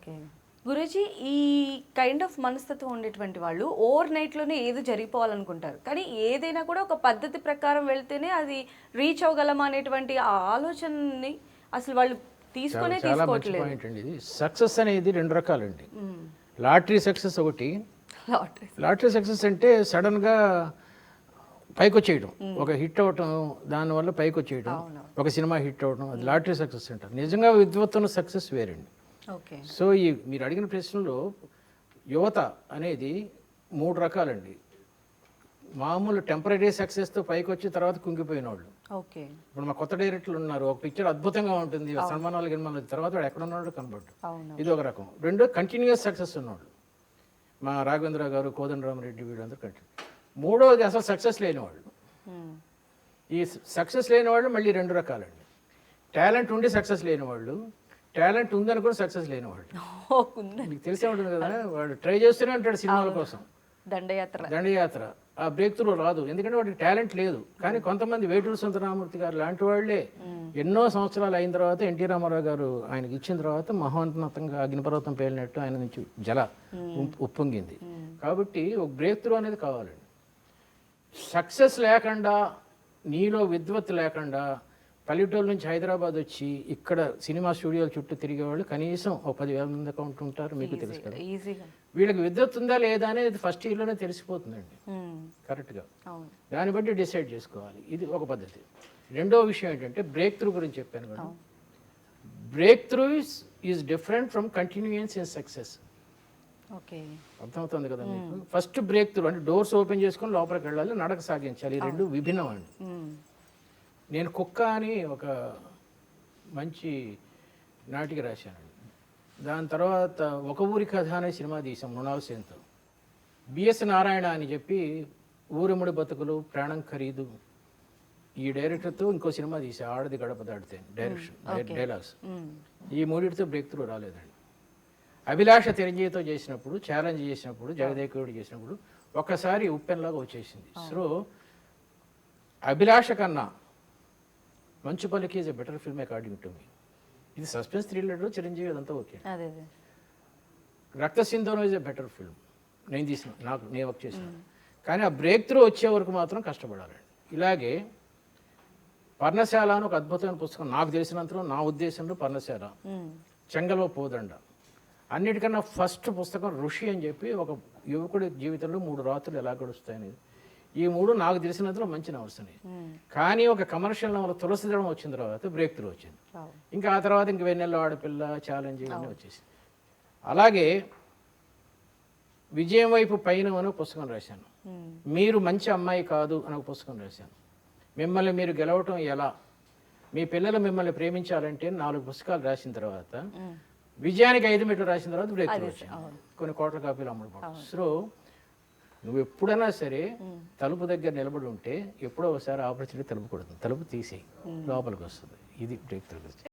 Okay. Guruji, ఈ kind of మనస్తత్వం ఉండేటువంటి వాళ్ళు ఓవర్ నైట్‌లోనే ఏదో జరిగిపోవాలనుకుంటారు. కానీ ఏదైనా కూడా ఒక పద్ధతి ప్రకారం వెళ్తేనే అది రీచ్ అవ్వగలమా అనేటువంటి ఆ ఆలోచనని అసలు వాళ్ళు చాలా మంచి తీసుకోవట్లేదు. పాయింట్ అండి ఇది. సక్సెస్ అనేది 2 రకాలండి. లాటరీ సక్సెస్ ఒకటి. లాటరీ సక్సెస్ అంటే సడన్గా పైకొచ్చేయడం, ఒక హిట్ అవ్వటం, దానివల్ల పైకొచ్చేయడం, ఒక సినిమా హిట్ అవ్వడం, అది లాటరీ సక్సెస్ అంటారు. నిజంగా విద్వత్తున్న సక్సెస్ వేరండి. ఓకే. సో మీరు అడిగిన ప్రశ్నలో యువత అనేది 3 రకాలండి. మామూలు టెంపరీ సక్సెస్తో పైకి వచ్చి తర్వాత కుంగిపోయిన వాళ్ళు. ఓకే. ఇప్పుడు మా కొత్త డైరెక్టర్లు ఉన్నారు, ఒక పిక్చర్ అద్భుతంగా ఉంటుంది, సన్మానాలు గిన్మానాలు, తర్వాత వాడు ఎక్కడ ఉన్నాడో కనబడ్డు. ఇది ఒక రకం. రెండో కంటిన్యూస్ సక్సెస్ ఉన్నవాళ్ళు, మా రాఘవేంద్ర గారు, కోదండరామరెడ్డి, వీళ్ళందరూ కంటిన్యూ. మూడోది అసలు సక్సెస్ లేనివాళ్ళు. ఈ సక్సెస్ లేని వాళ్ళు మళ్ళీ 2 రకాలండి. టాలెంట్ ఉండి సక్సెస్ లేనివాళ్ళు, టాలెంట్ ఉందని కూడా సక్సెస్ లేనివాళ్ళు. మీకు తెలిసే ఉంటుంది కదా, వాడు ట్రై చేస్తూనే ఉంటాడు సినిమాల కోసం, దండయాత్ర. ఆ బ్రేక్ త్రూ రాదు, ఎందుకంటే వాడికి టాలెంట్ లేదు. కానీ కొంతమంది వేటూరు సుందరరామూర్తి గారు లాంటి వాళ్ళే ఎన్నో సంవత్సరాలు అయిన తర్వాత ఎన్టీ రామారావు గారు ఆయనకి ఇచ్చిన తర్వాత మహోన్నతంగా అగ్నిపర్వతం పేలినట్టు ఆయన నుంచి జల ఉప్పొంగింది. కాబట్టి ఒక బ్రేక్ త్రూ అనేది కావాలండి. సక్సెస్ లేకుండా, నీలో విద్వత్ లేకుండా పల్లెటూరు నుంచి హైదరాబాద్ వచ్చి ఇక్కడ సినిమా స్టూడియోల చుట్టూ తిరిగేవాళ్ళు కనీసం ఒక 10,000 మంది అకౌంట్ ఉంటారు, మీకు తెలుసు కదా. వీళ్ళకి విద్వత్ ఉందా లేదా అనేది ఫస్ట్ ఇయర్లోనే తెలిసిపోతుందండి కరెక్ట్గా. దాన్ని బట్టి డిసైడ్ చేసుకోవాలి. ఇది ఒక పద్ధతి. రెండో విషయం ఏంటంటే బ్రేక్ త్రూ గురించి చెప్పాను కదా. Break through is different from continuance in success. అర్థమవుతుంది కదా మీకు. ఫస్ట్ బ్రేక్ త్రూ అంటే డోర్స్ ఓపెన్ చేసుకొని లోపలికి వెళ్ళాలి, నడక సాగించాలి. ఈ రెండు విభిన్నం అండి. నేను కుక్క అని ఒక మంచి నాటిక రాశానండి. దాని తర్వాత ఒక ఊరి కథ అనే సినిమా తీసాం మృణాల్ సేన్తో. బిఎస్ నారాయణ అని చెప్పి ఊరముడి బతుకులు, ప్రాణం ఖరీదు, ఈ డైరెక్టర్తో ఇంకో సినిమా తీసా, ఆడది గడప దాటితే, డైలాగ్స్. ఈ మూడిటితో బ్రేక్ త్రూ రాలేదండి. అభిలాష చిరంజీవితో చేసినప్పుడు, ఛాలెంజ్ చేసినప్పుడు, జగదేకుడు చేసినప్పుడు ఒక్కసారి ఉప్పెన్లాగా వచ్చేసింది. సో అభిలాష కన్నా Manchu Pallaki is a better film according to me. ఇది సస్పెన్స్ థ్రిల్లర్, చిరంజీవి అదంతా ఓకే. రక్త సింధూరం ఈజ్ ఎ బెటర్ ఫిల్మ్, నేను తీసిన, నేను వర్క్ చేసిన. కానీ ఆ బ్రేక్ త్రూ వచ్చే వరకు మాత్రం కష్టపడాలండి. ఇలాగే పర్ణశాల అని ఒక అద్భుతమైన పుస్తకం నాకు తెలిసినంతలో, నా ఉద్దేశంలో పర్ణశాల, చెంగలో పోదండ. అన్నిటికన్నా ఫస్ట్ పుస్తకం ఋషి అని చెప్పి, ఒక యువకుడి జీవితంలో 3 రాత్రులు ఎలా గడుస్తాయని. ఈ 3 నాకు తెలిసినంతలో మంచి నవల్స్. కానీ ఒక కమర్షియల్ నవల తులసిదళం వచ్చిన తర్వాత బ్రేక్ త్రూ వచ్చింది. ఇంకా ఆ తర్వాత ఇంక వెన్నెల ఆడపిల్ల, ఛాలెంజ్ ఇవన్నీ వచ్చేసి. అలాగే విజయం వైపు పైన అని పుస్తకం రాశాను. మీరు మంచి అమ్మాయి కాదు అని ఒక పుస్తకం రాశాను. మిమ్మల్ని మీరు గెలవటం ఎలా, మీ పిల్లలు మిమ్మల్ని ప్రేమించాలంటే 4 పుస్తకాలు రాసిన తర్వాత, విజయానికి 5 మెట్లు రాసిన తర్వాత బ్రేక్ త్రూ వచ్చింది. కొన్ని కోట్ల కాపీలు అమ్మడం. సో నువ్వు ఎప్పుడైనా సరే తలుపు దగ్గర నిలబడి ఉంటే ఎప్పుడో ఒకసారి ఆపర్చునిటీ తలుపు కొడుతుంది, తలుపు తీసేయి, లోపలికి వస్తుంది. ఇది బ్రేక్ త్రూ.